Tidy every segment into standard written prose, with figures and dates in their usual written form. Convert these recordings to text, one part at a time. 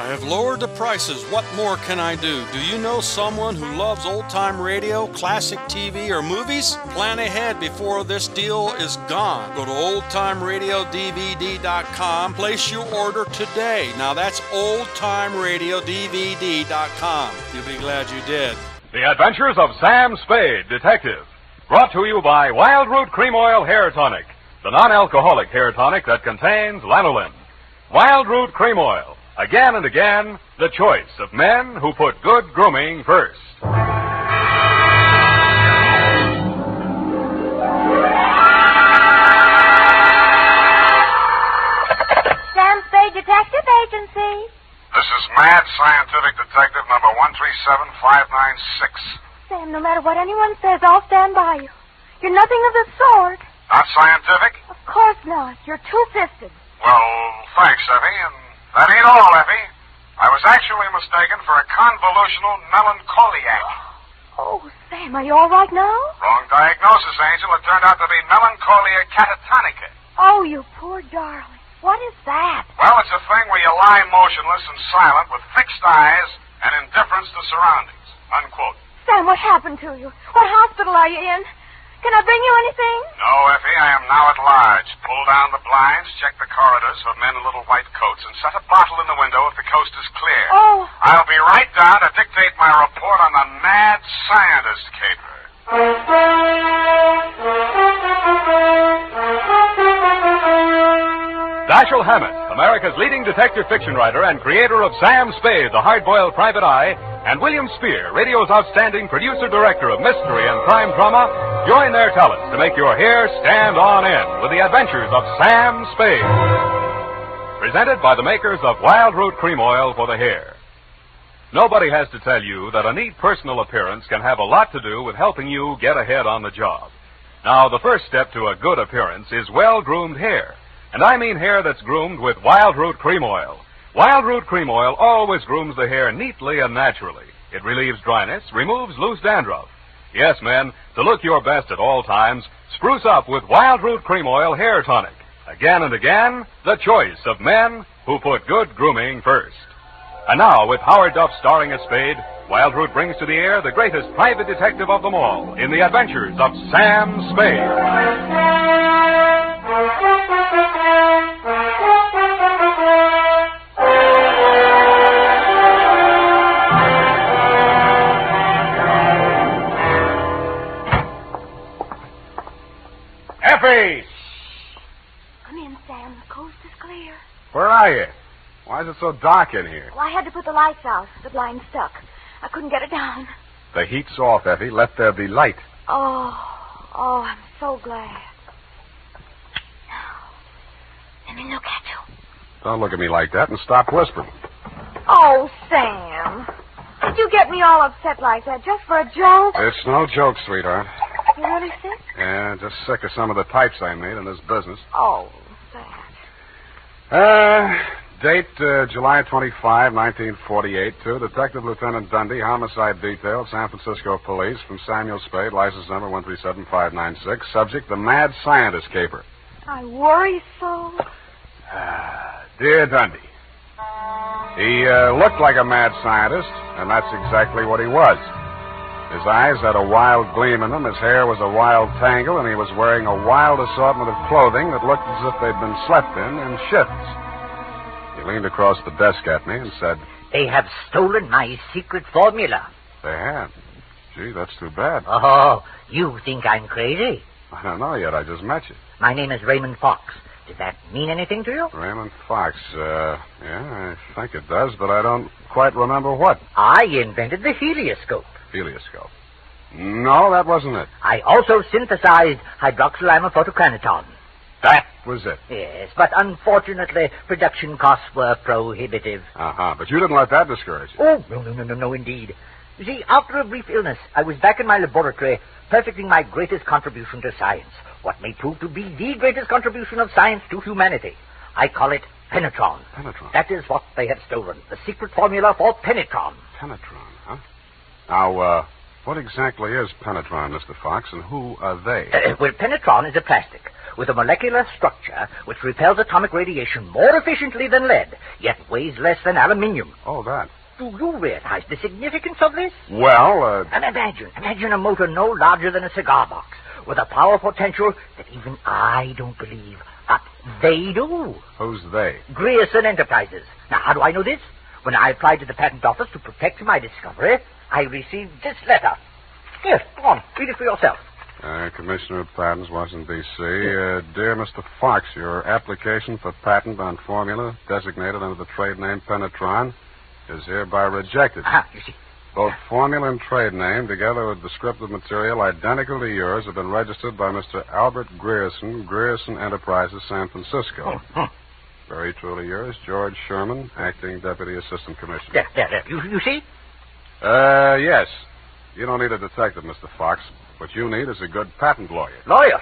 I have lowered the prices. What more can I do? Do you know someone who loves old-time radio, classic TV, or movies? Plan ahead before this deal is gone. Go to oldtimeradiodvd.com. Place your order today. Now that's oldtimeradiodvd.com. You'll be glad you did. The Adventures of Sam Spade, Detective. Brought to you by Wild Root Cream Oil Hair Tonic, the non-alcoholic hair tonic that contains lanolin. Wild Root Cream Oil. Again and again, the choice of men who put good grooming first. Sam Spade Detective Agency. This is Mad Scientific Detective number 137596. Sam, no matter what anyone says, I'll stand by you. You're nothing of the sort. Not scientific? Of course not. You're two-fisted. Well, thanks, Effie, and that ain't all, Effie. I was actually mistaken for a convolutional melancholiac. Oh, Sam, are you all right now? Wrong diagnosis, Angel. It turned out to be melancholia catatonica. Oh, you poor darling. What is that? Well, it's a thing where you lie motionless and silent with fixed eyes and indifference to surroundings. Unquote. Sam, what happened to you? What hospital are you in? Can I bring you anything? No, Effie, I am now at large. Pull down the blinds, check the corridors for men in little white coats, and set a bottle in the window if the coast is clear. Oh. I'll be right down to dictate my report on the mad scientist caper. Dashiell Hammett, America's leading detective fiction writer and creator of Sam Spade, the hard-boiled private eye, and William Spear, radio's outstanding producer-director of mystery and crime drama, join their talents to make your hair stand on end with the adventures of Sam Spade. Presented by the makers of Wild Root Cream Oil for the hair. Nobody has to tell you that a neat personal appearance can have a lot to do with helping you get ahead on the job. Now, the first step to a good appearance is well-groomed hair. And I mean hair that's groomed with Wild Root Cream Oil. Wild Root Cream Oil always grooms the hair neatly and naturally. It relieves dryness, removes loose dandruff. Yes, men, to look your best at all times, spruce up with Wild Root Cream Oil Hair Tonic. Again and again, the choice of men who put good grooming first. And now, with Howard Duff starring as Spade, Wild Root brings to the air the greatest private detective of them all in the adventures of Sam Spade. Effie! Come in, Sam. The coast is clear. Where are you? Why is it so dark in here? Well, I had to put the lights out. The blind stuck. I couldn't get it down. The heat's off, Effie. Let there be light. Oh, I'm so glad. Let me look at you. Don't look at me like that and stop whispering. Oh, Sam. Did you get me all upset like that just for a joke? It's no joke, sweetheart. You really sick? Yeah, just sick of some of the types I made in this business. Oh, sad. Date July 25, 1948, to Detective Lieutenant Dundee, Homicide Detail, San Francisco Police, from Samuel Spade, license number 137596. Subject, the Mad Scientist Caper. I worry so. Dear Dundee, he looked like a mad scientist, and that's exactly what he was. His eyes had a wild gleam in them, his hair was a wild tangle, and he was wearing a wild assortment of clothing that looked as if they'd been slept in shifts. He leaned across the desk at me and said, "They have stolen my secret formula." They had. Gee, that's too bad. Oh, you think I'm crazy? I don't know yet. I just met you. My name is Raymond Fox. Does that mean anything to you? Raymond Fox. Yeah, I think it does, but I don't quite remember what. I invented the helioscope. Helioscope. No, that wasn't it. I also synthesized hydroxylamophotochronoton. That was it. Yes, but unfortunately, production costs were prohibitive. But you didn't let that discourage you. Oh, no, indeed. You see, after a brief illness, I was back in my laboratory, perfecting my greatest contribution to science. What may prove to be the greatest contribution of science to humanity. I call it Penetron. Penetron? That is what they have stolen. The secret formula for Penetron. Penetron, huh? Now, What exactly is Penetron, Mr. Fox, and who are they? Well, Penetron is a plastic with a molecular structure which repels atomic radiation more efficiently than lead, yet weighs less than aluminium. Oh, that. Do you realize the significance of this? Well, And imagine a motor no larger than a cigar box, with a power potential that even I don't believe, but they do. who's they? Grierson Enterprises. Now, how do I know this? When I applied to the patent office to protect my discovery, I received this letter. Here, go on, read it for yourself. Commissioner of Patents, Washington, D.C. Dear Mr. Fox, your application for patent on formula designated under the trade name Penetron is hereby rejected. You see. Both formula and trade name, together with descriptive material identical to yours, have been registered by Mr. Albert Grierson, Grierson Enterprises, San Francisco. Very truly yours, George Sherman, Acting Deputy Assistant Commissioner. There. You see? Yes. You don't need a detective, Mr. Fox. What you need is a good patent lawyer. Lawyer?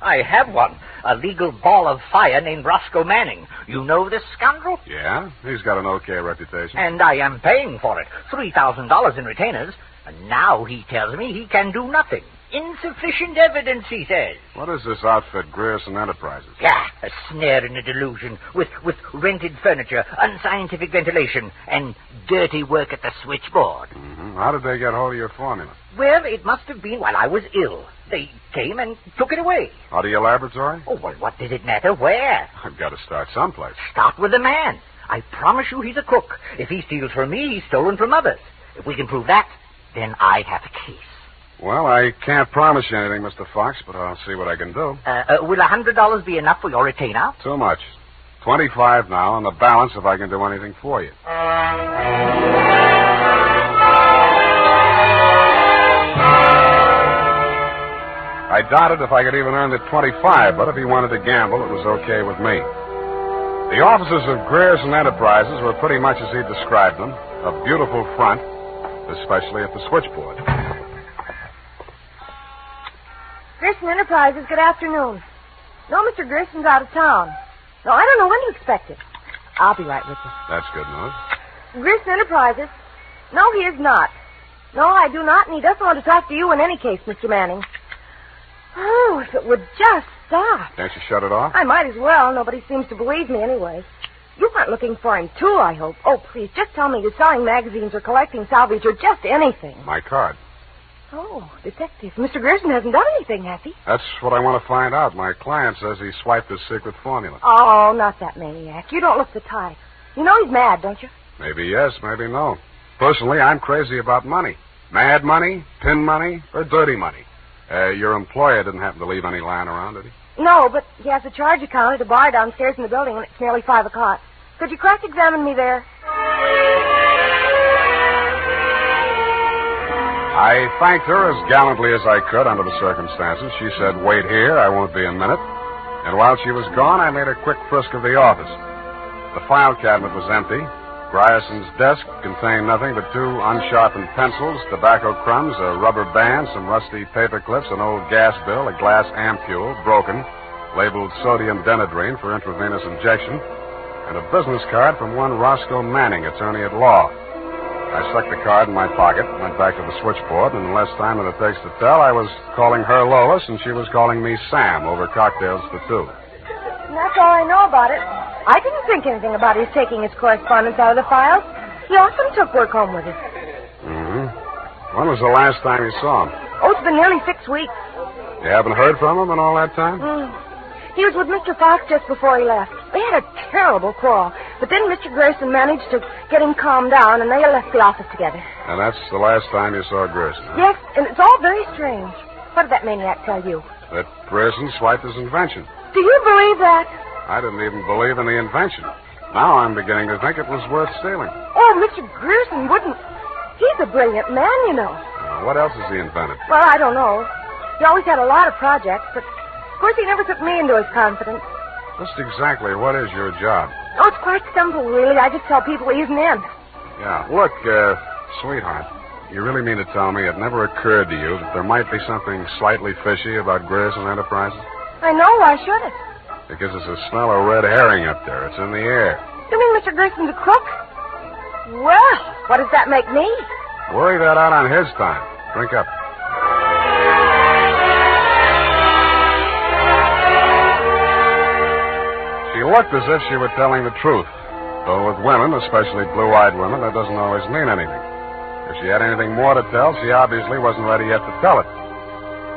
I have one. A legal ball of fire named Roscoe Manning. You know this scoundrel? Yeah? He's got an okay reputation. And I am paying for it. $3,000 in retainers. And now he tells me he can do nothing. Insufficient evidence, he says. What is this outfit, Grierson Enterprises? Yeah, a snare and a delusion, with rented furniture, unscientific ventilation, and dirty work at the switchboard. Mm-hmm. How did they get hold of your formula? Well, it must have been while I was ill. They came and took it away. Out of your laboratory? Oh, well, what does it matter where? I've got to start someplace. Start with the man. I promise you he's a crook. If he steals from me, he's stolen from others. If we can prove that, then I have a case. Well, I can't promise you anything, Mr. Fox, but I'll see what I can do. Will $100 be enough for your retainer? Too much. 25 now, and the balance if I can do anything for you. I doubted if I could even earn the 25, but if he wanted to gamble, it was okay with me. The offices of Grierson Enterprises were pretty much as he described them, a beautiful front, especially at the switchboard. Grierson Enterprises, good afternoon. No, Mr. Grierson's out of town. No, I don't know when to expect it. I'll be right with you. That's good news. Grierson Enterprises? No, he is not. No, I do not, and he doesn't want to talk to you in any case, Mr. Manning. Oh, if it would just stop. Can't you shut it off? I might as well. Nobody seems to believe me anyway. You weren't looking for him, too, I hope. Oh, please, just tell me you're selling magazines or collecting salvage or just anything. My card. Oh, detective. Mr. Grierson hasn't done anything, has he? That's what I want to find out. My client says he swiped his secret formula. Oh, not that maniac. You don't look the type. You know he's mad, don't you? Maybe yes, maybe no. Personally, I'm crazy about money. Mad money, pin money, or dirty money. Your employer didn't happen to leave any lying around, did he? No, but he has a charge account at a bar downstairs in the building, and it's nearly 5 o'clock. Could you cross-examine me there? I thanked her as gallantly as I could under the circumstances. She said, "Wait here, I won't be a minute." And while she was gone, I made a quick frisk of the office. The file cabinet was empty. Grierson's desk contained nothing but 2 unsharpened pencils, tobacco crumbs, a rubber band, some rusty paper clips, an old gas bill, a glass ampule, broken, labeled sodium denadrine for intravenous injection, and a business card from one Roscoe Manning, attorney at law. I stuck the card in my pocket, went back to the switchboard, and in less time than it takes to tell, I was calling her Lois, and she was calling me Sam over cocktails for 2. And that's all I know about it. I didn't think anything about his taking his correspondence out of the files. He often took work home with him. Mm-hmm. When was the last time you saw him? Oh, it's been nearly 6 weeks. You haven't heard from him in all that time? He was with Mr. Fox just before he left. They had a terrible quarrel. But then Mr. Grierson managed to get him calmed down, and they left the office together. And that's the last time you saw Grierson? Huh? Yes, and it's all very strange. What did that maniac tell you? That Grierson swiped his invention. Do you believe that? I didn't even believe in the invention. Now I'm beginning to think it was worth stealing. Oh, Mr. Grierson wouldn't. He's a brilliant man, you know. What else has he invented? Well, I don't know. He always had a lot of projects, but of course he never took me into his confidence. Just exactly what is your job? Oh, it's quite simple, really. I just tell people he isn't in. Yeah. Look, sweetheart, you really mean to tell me it never occurred to you that there might be something slightly fishy about Grierson Enterprises? I know. Why should it? Because there's a smell of red herring up there. It's in the air. You mean Mr. Grierson's a crook? Well, what does that make me? Worry that out on his time. Drink up. She looked as if she were telling the truth. Though with women, especially blue-eyed women, that doesn't always mean anything. If she had anything more to tell, she obviously wasn't ready yet to tell it.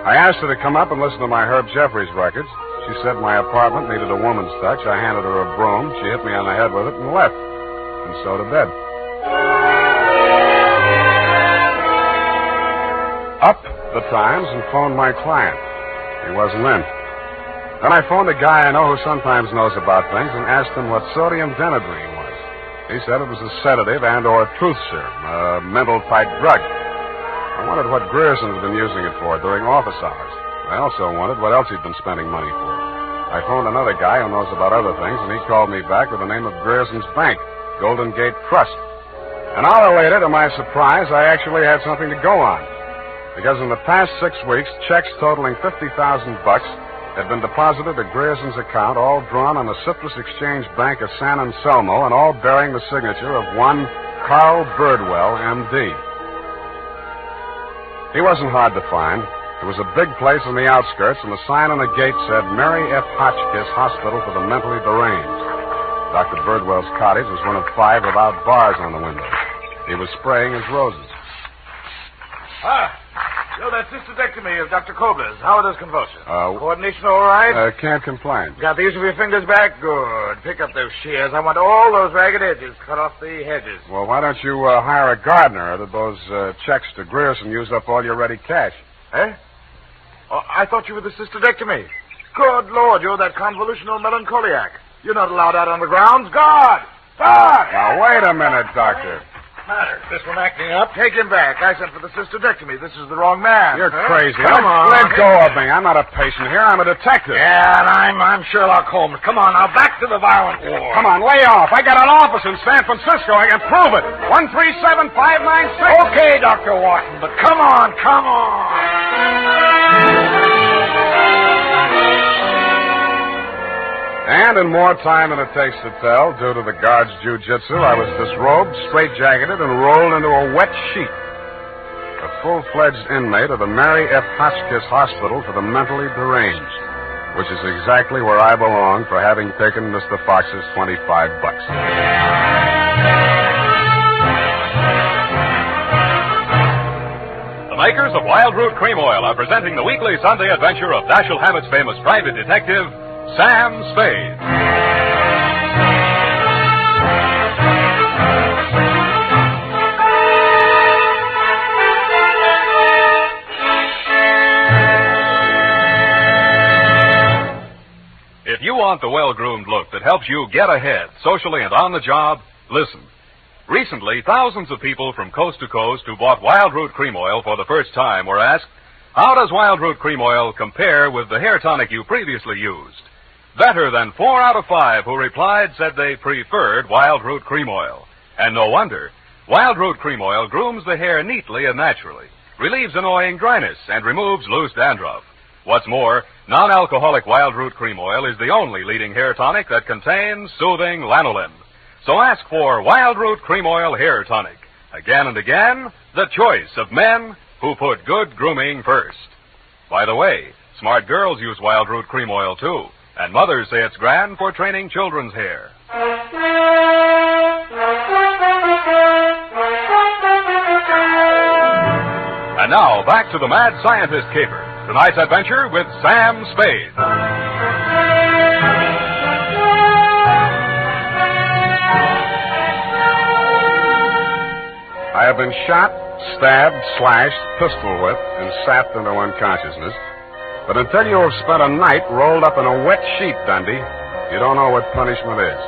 I asked her to come up and listen to my Herb Jeffries records. She said my apartment needed a woman's touch. I handed her a broom. She hit me on the head with it and left. And so to bed. Up the Times and phoned my client. He wasn't in. Then I phoned a guy I know who sometimes knows about things and asked him what sodium denadrine was. He said it was a sedative and or truth serum, a mental-type drug. I wondered what Grierson's been using it for during office hours. I also wondered what else he'd been spending money for. I phoned another guy who knows about other things, and he called me back with the name of Grierson's Bank, Golden Gate Trust. An hour later, to my surprise, I actually had something to go on. Because in the past 6 weeks, checks totaling $50,000 had been deposited at Grierson's account, all drawn on the Citrus Exchange Bank of San Anselmo, and all bearing the signature of one Carl Birdwell, M.D. He wasn't hard to find. It was a big place on the outskirts, and the sign on the gate said Mary F. Hotchkiss Hospital for the Mentally Deranged. Dr. Birdwell's cottage was one of 5 without bars on the window. He was spraying his roses. So that's cystodectomy of Dr. Kobler's. How are those convulsions? Coordination all right? Can't complain. Got the use of your fingers back? Good. Pick up those shears. I want all those ragged edges. Cut off the hedges. Well, why don't you hire a gardener? Or did those checks to Grierson use up all your ready cash? Eh? Oh, I thought you were the cystodectomy. Good Lord, you're that convolutional melancholiac. You're not allowed out on the grounds. Guard! Guard! Now, wait a minute, Doctor. Matter. This one acting up? Take him back. I sent for the cystodectomy. This is the wrong man. You're crazy. Come on. Let go of me. I'm not a patient here. I'm a detective. Yeah, and I'm Sherlock Holmes. Come on, now, back to the violent war. Come on, lay off. I got an office in San Francisco. I can prove it. 137596. Okay, Dr. Watson, but come on, come on. And in more time than it takes to tell, due to the guard's jiu-jitsu, I was disrobed, straitjacketed, and rolled into a wet sheet. A full-fledged inmate of the Mary F. Hotchkiss Hospital for the Mentally Deranged, which is exactly where I belong for having taken Mr. Fox's $25. The makers of Wild Root Cream Oil are presenting the weekly Sunday adventure of Dashiell Hammett's famous private detective, Sam Spade. If you want the well-groomed look that helps you get ahead socially and on the job, listen. Recently, thousands of people from coast to coast who bought Wild Root Cream Oil for the first time were asked, how does Wild Root Cream Oil compare with the hair tonic you previously used? Better than 4 out of 5 who replied said they preferred Wild Root Cream Oil. And no wonder. Wild Root Cream Oil grooms the hair neatly and naturally, relieves annoying dryness, and removes loose dandruff. What's more, non-alcoholic Wild Root Cream Oil is the only leading hair tonic that contains soothing lanolin. So ask for Wild Root Cream Oil Hair Tonic. Again and again, the choice of men who put good grooming first. By the way, smart girls use Wild Root Cream Oil, too. And mothers say it's grand for training children's hair. And now, back to the Mad Scientist Caper. Tonight's adventure with Sam Spade. I have been shot, stabbed, slashed, pistol whipped, and sapped into unconsciousness. But until you have spent a night rolled up in a wet sheet, Dundee, you don't know what punishment is.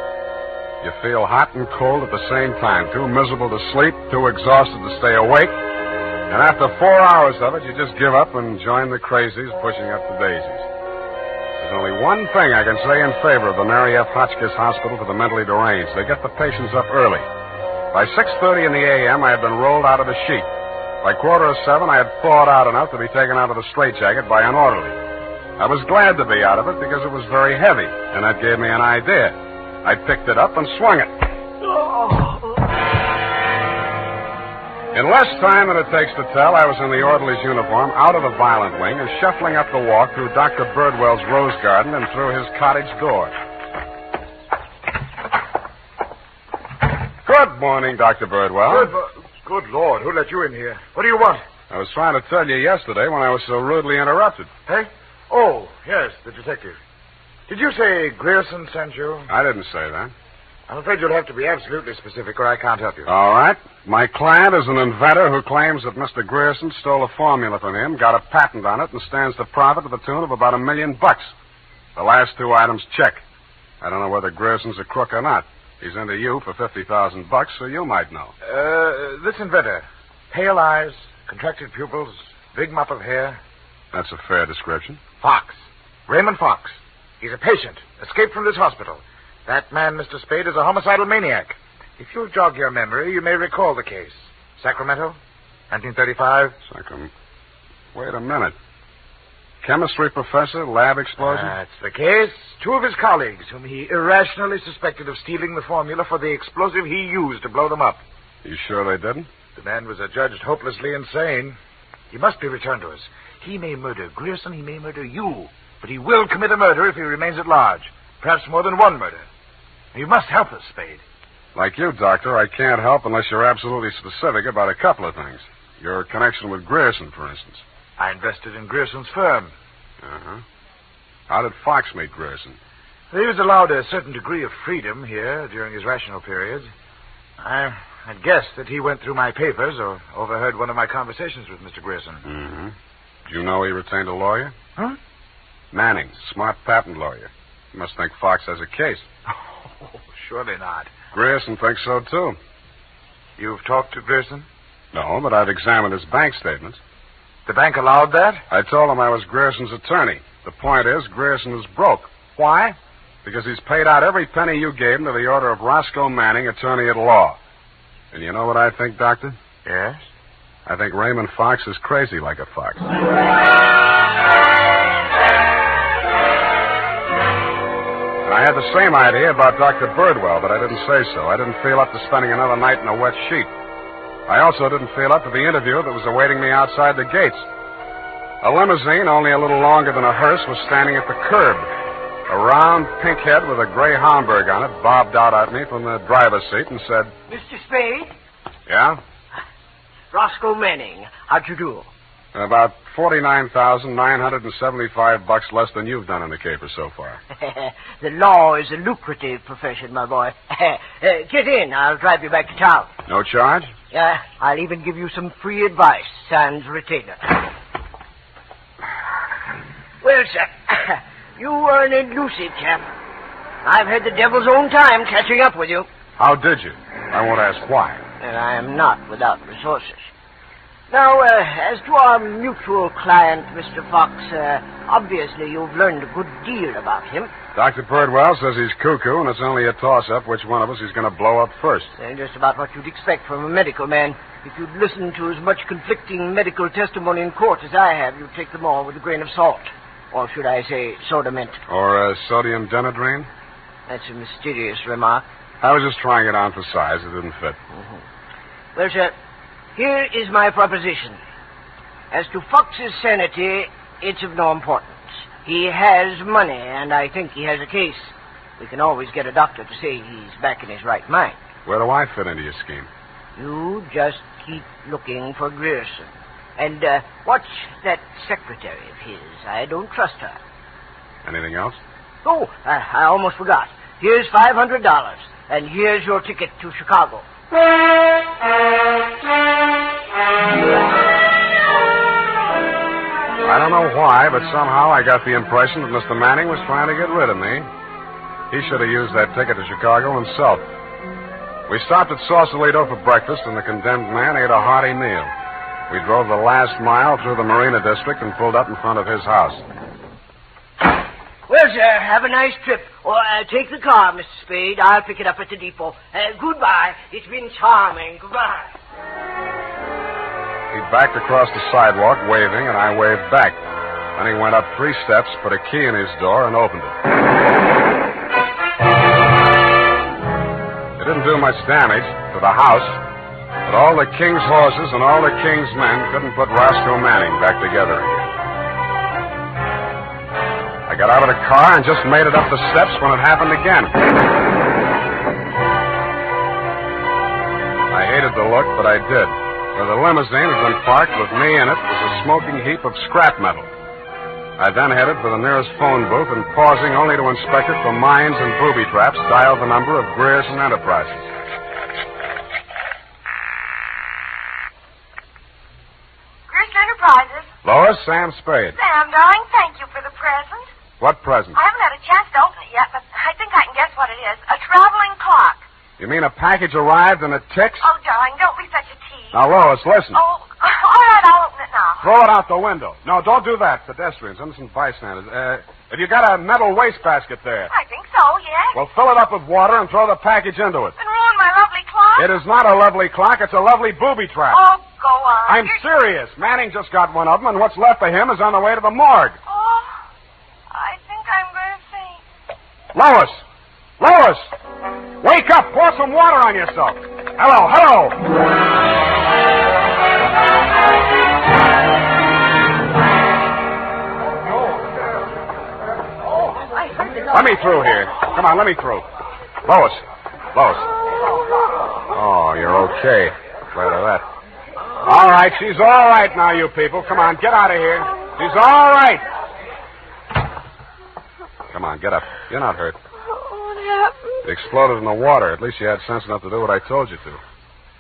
You feel hot and cold at the same time, too miserable to sleep, too exhausted to stay awake. And after 4 hours of it, you just give up and join the crazies pushing up the daisies. There's only one thing I can say in favor of the Mary F. Hotchkiss Hospital for the Mentally Deranged. They get the patients up early. By 6:30 in the a.m., I had been rolled out of the sheet. By 6:45, I had thawed out enough to be taken out of the straitjacket by an orderly. I was glad to be out of it because it was very heavy, and that gave me an idea. I picked it up and swung it. In less time than it takes to tell, I was in the orderly's uniform, out of the violent wing, and shuffling up the walk through Dr. Birdwell's rose garden and through his cottage door. Good morning, Dr. Birdwell. Good Lord, who let you in here? What do you want? I was trying to tell you yesterday when I was so rudely interrupted. Hey? Oh, yes, the detective. Did you say Grierson sent you? I didn't say that. I'm afraid you'll have to be absolutely specific or I can't help you. All right. My client is an inventor who claims that Mr. Grierson stole a formula from him, got a patent on it, and stands to profit to the tune of about $1 million. The last two items check. I don't know whether Grierson's a crook or not. He's into you for $50,000, so you might know. This inventor. Pale eyes, contracted pupils, big mop of hair. That's a fair description. Fox. Raymond Fox. He's a patient, escaped from this hospital. That man, Mr. Spade, is a homicidal maniac. If you'll jog your memory, you may recall the case. Sacramento, 1935. Wait a minute. Chemistry professor, lab explosion? That's the case. Two of his colleagues, whom he irrationally suspected of stealing the formula for the explosive he used to blow them up. You sure they didn't? The man was adjudged hopelessly insane. He must be returned to us. He may murder Grierson, he may murder you, but he will commit a murder if he remains at large. Perhaps more than one murder. You must help us, Spade. Like you, Doctor, I can't help unless you're absolutely specific about a couple of things. Your connection with Grierson, for instance. I invested in Grierson's firm. Uh-huh. How did Fox meet Grierson? He was allowed a certain degree of freedom here during his rational periods. I'd guessed that he went through my papers or overheard one of my conversations with Mr. Grierson. Mm-hmm. Do you know he retained a lawyer? Huh? Manning, smart patent lawyer. You must think Fox has a case. Oh, surely not. Grierson thinks so, too. You've talked to Grierson? No, but I've examined his bank statements. The bank allowed that? I told him I was Grierson's attorney. The point is, Grierson is broke. Why? Because he's paid out every penny you gave him to the order of Roscoe Manning, attorney at law. And you know what I think, Doctor? Yes? I think Raymond Fox is crazy like a fox. And I had the same idea about Dr. Birdwell, but I didn't say so. I didn't feel up to spending another night in a wet sheet. I also didn't feel up to the interview that was awaiting me outside the gates. A limousine, only a little longer than a hearse, was standing at the curb. A round pink head with a gray Homburg on it bobbed out at me from the driver's seat and said, Mr. Spade? Yeah? Roscoe Manning. How'd you do? About $49,975 less than you've done in the caper so far. The law is a lucrative profession, my boy. Get in. I'll drive you back to town. No charge? I'll even give you some free advice, sans retainer. Well, sir, you are an elusive chap. I've had the devil's own time catching up with you. How did you? I won't ask why. And I am not without resources. Now, as to our mutual client, Mr. Fox, obviously you've learned a good deal about him. Dr. Birdwell says he's cuckoo, and it's only a toss-up which one of us he's going to blow up first. Just about what you'd expect from a medical man. If you'd listened to as much conflicting medical testimony in court as I have, you'd take them all with a grain of salt. Or should I say soda mint? Or sodium denadrine? That's a mysterious remark. I was just trying it on for size. It didn't fit. Mm-hmm. Well, sir, here is my proposition. As to Fox's sanity, it's of no importance. He has money, and I think he has a case. We can always get a doctor to say he's back in his right mind. Where do I fit into your scheme? You just keep looking for Grierson. And watch that secretary of his. I don't trust her. Anything else? Oh, I almost forgot. Here's $500, and here's your ticket to Chicago. I don't know why, but somehow I got the impression that Mr. Manning was trying to get rid of me. He should have used that ticket to Chicago himself. We stopped at Sausalito for breakfast, and the condemned man ate a hearty meal. We drove the last mile through the Marina District and pulled up in front of his house. Well, sir, have a nice trip. Or take the car, Mr. Spade. I'll pick it up at the depot. Goodbye. It's been charming. Goodbye. He backed across the sidewalk, waving, and I waved back. Then he went up 3 steps, put a key in his door, and opened it. It didn't do much damage to the house, But all the king's horses and all the king's men couldn't put Roscoe Manning back together again. I got out of the car and just made it up the steps when it happened again. I hated the look, but I did. Where the limousine had been parked with me in it was a smoking heap of scrap metal. I then headed for the nearest phone booth and, pausing only to inspect it for mines and booby traps, dialed the number of Grierson Enterprises. Grierson Enterprises. Lois, Sam Spade. Sam, darling, thank you for the present. What present? I haven't had a chance to open it yet, but I think I can guess what it is. A traveling clock. You mean a package arrived and it ticks? Oh, darling, don't be such a tease. Now, Lois, listen. Oh, all right, I'll open it now. Throw it out the window. No, don't do that. Pedestrians, innocent bystanders. Have you got a metal wastebasket there? I think so, yes. Well, fill it up with water and throw the package into it. And ruin my lovely clock? It is not a lovely clock. It's a lovely booby trap. Oh, go on. I'm serious. Manning just got one of them, and what's left of him is on the way to the morgue. Oh, I think I'm going to faint. Lois! Lois! Wake up! Pour some water on yourself. Hello, hello! Let me through here. Come on, let me through. Lois. Lois. Oh, you're okay. Glad of that. All right, she's all right now, you people. Come on, get out of here. She's all right. Come on, get up. You're not hurt. What happened? It exploded in the water. At least you had sense enough to do what I told you to.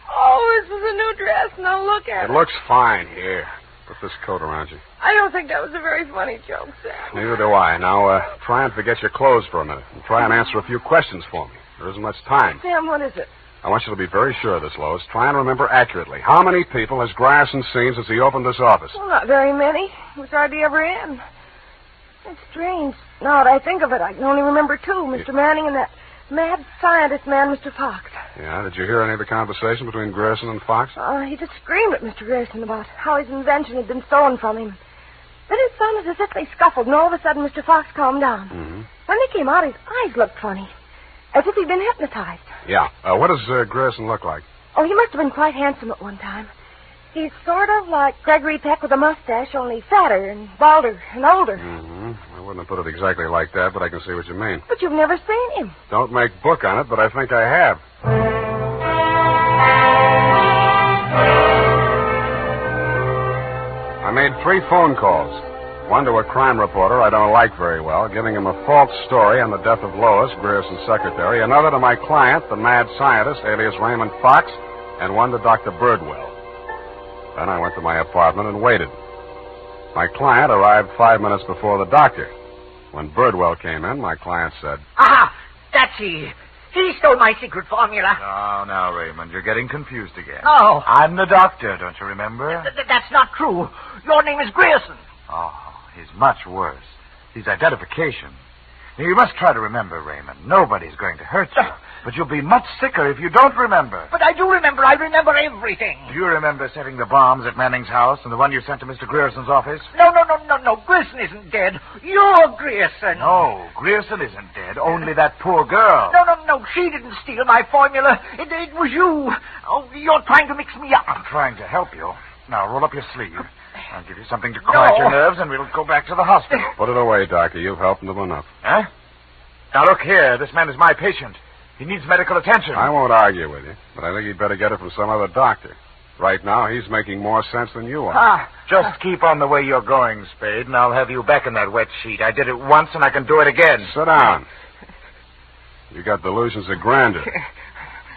Oh, this was a new dress. Now look at it. It looks fine. Here. Put this coat around you. I don't think that was a very funny joke, Sam. Neither do I. Now, try and forget your clothes for a minute. And try and answer a few questions for me. There isn't much time. Sam, what is it? I want you to be very sure of this, Lois. Try and remember accurately. How many people has Grierson seen since he opened this office? Well, not very many. He was hardly ever in. It's strange. Now that I think of it, I can only remember two. Mr. Manning and that mad scientist man, Mr. Fox. Yeah, did you hear any of the conversation between Grierson and Fox? He just screamed at Mr. Grierson about how his invention had been stolen from him. Then it sounded as if they scuffled, and all of a sudden Mr. Fox calmed down. Mm-hmm. When they came out, his eyes looked funny, as if he'd been hypnotized. Yeah. What does Grierson look like? Oh, he must have been quite handsome at one time. He's sort of like Gregory Peck with a mustache, only fatter and balder and older. Mm-hmm. I wouldn't have put it exactly like that, but I can see what you mean. But you've never seen him. Don't make book on it, but I think I have. I made 3 phone calls. One to a crime reporter I don't like very well, giving him a false story on the death of Lois, Grierson's secretary. Another to my client, the mad scientist, alias Raymond Fox, and one to Dr. Birdwell. Then I went to my apartment and waited. My client arrived 5 minutes before the doctor. When Birdwell came in, my client said, "Aha! That's he. He stole my secret formula." Now, Raymond, you're getting confused again. Oh. I'm the doctor, don't you remember? That's not true. Your name is Grierson. Oh, he's much worse. He's identification. Now, you must try to remember, Raymond. Nobody's going to hurt you. But you'll be much sicker if you don't remember. But I do remember. I remember everything. Do you remember setting the bombs at Manning's house and the one you sent to Mr. Grierson's office? No. Grierson isn't dead. You're Grierson. No, Grierson isn't dead. Only that poor girl. No. She didn't steal my formula. It was you. Oh, you're trying to mix me up. I'm trying to help you. Now, roll up your sleeve. I'll give you something to quiet your nerves, and we'll go back to the hospital. Put it away, Doctor. You've helped him enough. Huh? Now, look here. This man is my patient. He needs medical attention. I won't argue with you, but I think you'd better get it from some other doctor. Right now, he's making more sense than you are. Just keep on the way you're going, Spade, and I'll have you back in that wet sheet. I did it once, and I can do it again. Sit down. You got delusions of grandeur.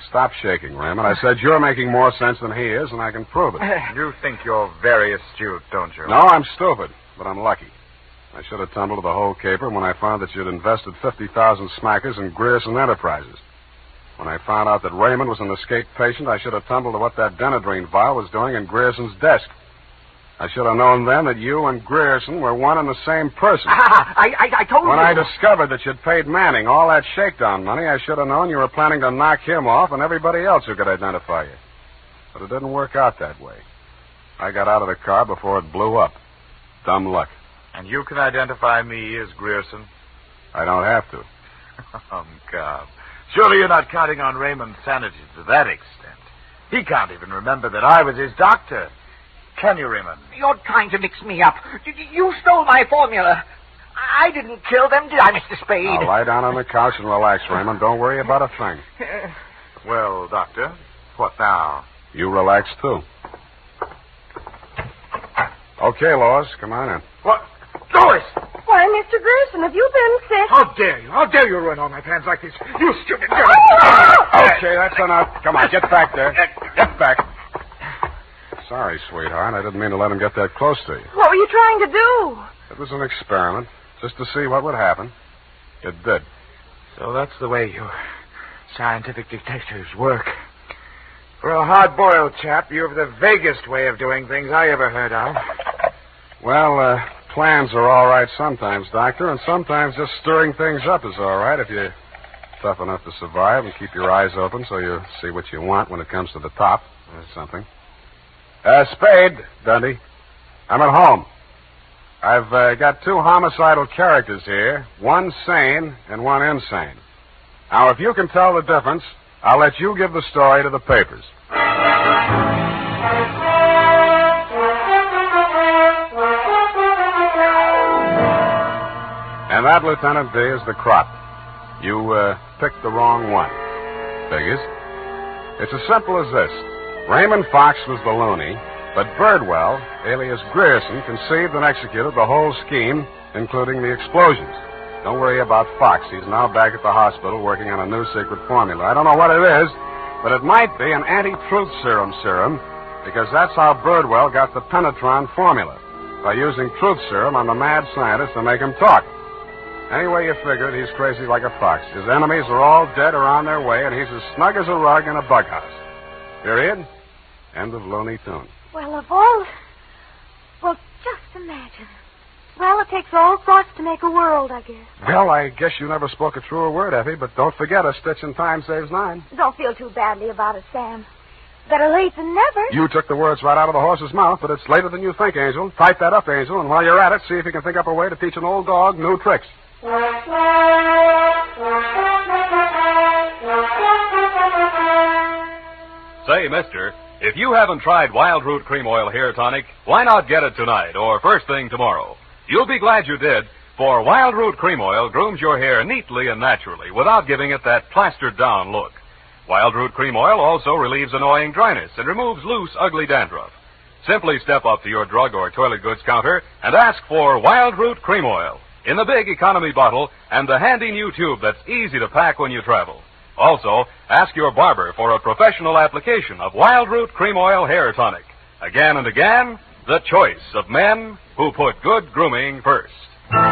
Stop shaking, Raymond. I said you're making more sense than he is, and I can prove it. You think you're very astute, don't you? No, I'm stupid, but I'm lucky. I should have tumbled to the whole caper when I found that you'd invested 50,000 smackers in Grierson Enterprises. When I found out that Raymond was an escaped patient, I should have tumbled to what that Denadrine vial was doing in Grierson's desk. I should have known then that you and Grierson were one and the same person. I told you. When I discovered that you'd paid Manning all that shakedown money, I should have known you were planning to knock him off and everybody else who could identify you. But it didn't work out that way. I got out of the car before it blew up. Dumb luck. And you can identify me as Grierson? I don't have to. Oh, God. Surely you're not counting on Raymond's sanity to that extent. He can't even remember that I was his doctor. Can you, Raymond? You're trying to mix me up. You stole my formula. I didn't kill them, did I, Mr. Spade? Now, lie down on the couch and relax, Raymond. Don't worry about a thing. Well, Doctor, what now? You relax, too. Okay, Lois, come on in. What? Lois! Why, Mr. Grierson, have you been sick? How dare you? How dare you ruin all my plans like this? You stupid girl! Okay, that's enough. Come on, get back there. Get back. Sorry, sweetheart. I didn't mean to let him get that close to you. What were you trying to do? It was an experiment, just to see what would happen. It did. So that's the way you scientific detectives work. For a hard-boiled chap, you have the vaguest way of doing things I ever heard of. Well, plans are all right sometimes, Doctor, and sometimes just stirring things up is all right if you're tough enough to survive and keep your eyes open so you see what you want when it comes to the top or something. Spade, Dundee. I'm at home. I've got two homicidal characters here, one sane and one insane. Now, if you can tell the difference, I'll let you give the story to the papers. And that, Lieutenant D, is the crop. You picked the wrong one. Figures. It's as simple as this. Raymond Fox was the loony, but Birdwell, alias Grierson, conceived and executed the whole scheme, including the explosions. Don't worry about Fox. He's now back at the hospital working on a new secret formula. I don't know what it is, but it might be an anti-truth serum, because that's how Birdwell got the Penetron formula, by using truth serum on the mad scientist to make him talk. Anyway you figure it, he's crazy like a fox. His enemies are all dead or on their way, and he's as snug as a rug in a bug house. Period. End of Looney Tune. Well, of all... Well, just imagine. Well, it takes all sorts to make a world, I guess. Well, I guess you never spoke a truer word, Effie, but don't forget a stitch in time saves 9. Don't feel too badly about it, Sam. Better late than never. You took the words right out of the horse's mouth, but it's later than you think, Angel. Type that up, Angel, and while you're at it, see if you can think up a way to teach an old dog new tricks. Say, mister, if you haven't tried Wild Root Cream Oil Hair Tonic, why not get it tonight or first thing tomorrow? You'll be glad you did, for Wild Root Cream Oil grooms your hair neatly and naturally without giving it that plastered-down look. Wild Root Cream Oil also relieves annoying dryness and removes loose, ugly dandruff. Simply step up to your drug or toilet goods counter and ask for Wild Root Cream Oil in the big economy bottle and the handy new tube that's easy to pack when you travel. Also, ask your barber for a professional application of Wild Root Cream Oil Hair Tonic. Again and again, the choice of men who put good grooming first. Well,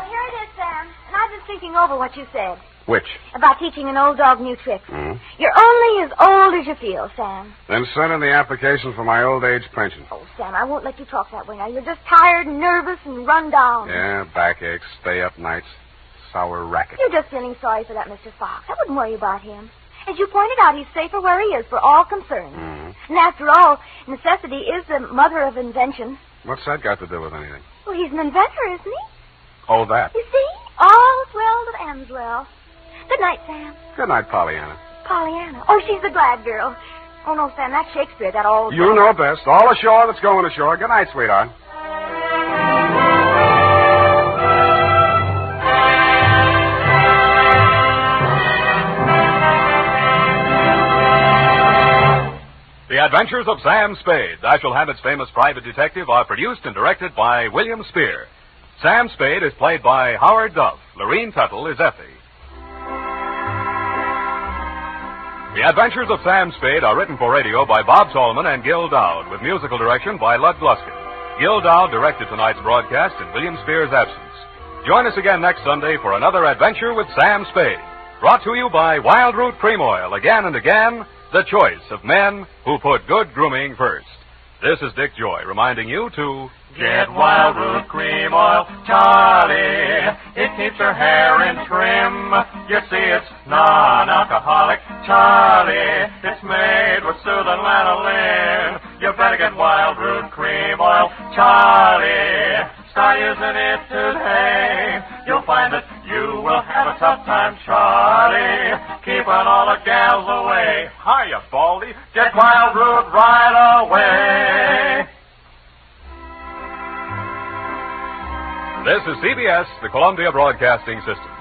here it is, Sam. And I've been thinking over what you said. Which? About teaching an old dog new tricks. Mm-hmm. You're only as old as you feel, Sam. Then send in the application for my old age pension. Oh, Sam, I won't let you talk that way now. You're just tired and nervous and run down. Yeah, backaches, stay-up nights, sour racket. You're just feeling sorry for that Mr. Fox. I wouldn't worry about him. As you pointed out, he's safer where he is for all concerned. Mm-hmm. And after all, necessity is the mother of invention. What's that got to do with anything? Well, he's an inventor, isn't he? Oh, that. You see? All's well that ends well. Good night, Sam. Good night, Pollyanna. Pollyanna. Oh, she's the glad girl. Oh, no, Sam, that's Shakespeare, that old... You know best. All ashore that's going ashore. Good night, sweetheart. The Adventures of Sam Spade, Dashiell Hammett's famous private detective, are produced and directed by William Spear. Sam Spade is played by Howard Duff. Lorene Tuttle is Effie. The Adventures of Sam Spade are written for radio by Bob Tallman and Gil Dowd, with musical direction by Lud Gluskin. Gil Dowd directed tonight's broadcast in William Spear's absence. Join us again next Sunday for another adventure with Sam Spade. Brought to you by Wild Root Cream Oil, again and again, the choice of men who put good grooming first. This is Dick Joy reminding you to... Get Wild Root Cream Oil, Charlie. It keeps your hair in trim. You see, it's non-alcoholic, Charlie. It's made with soothing lanolin. You better get Wild Root Cream Oil, Charlie. Start using it today. You'll find that you will have Have a tough time, Charlie, keeping all the gals away. Hiya, Baldy, get Wild Root right away. This is CBS, the Columbia Broadcasting System.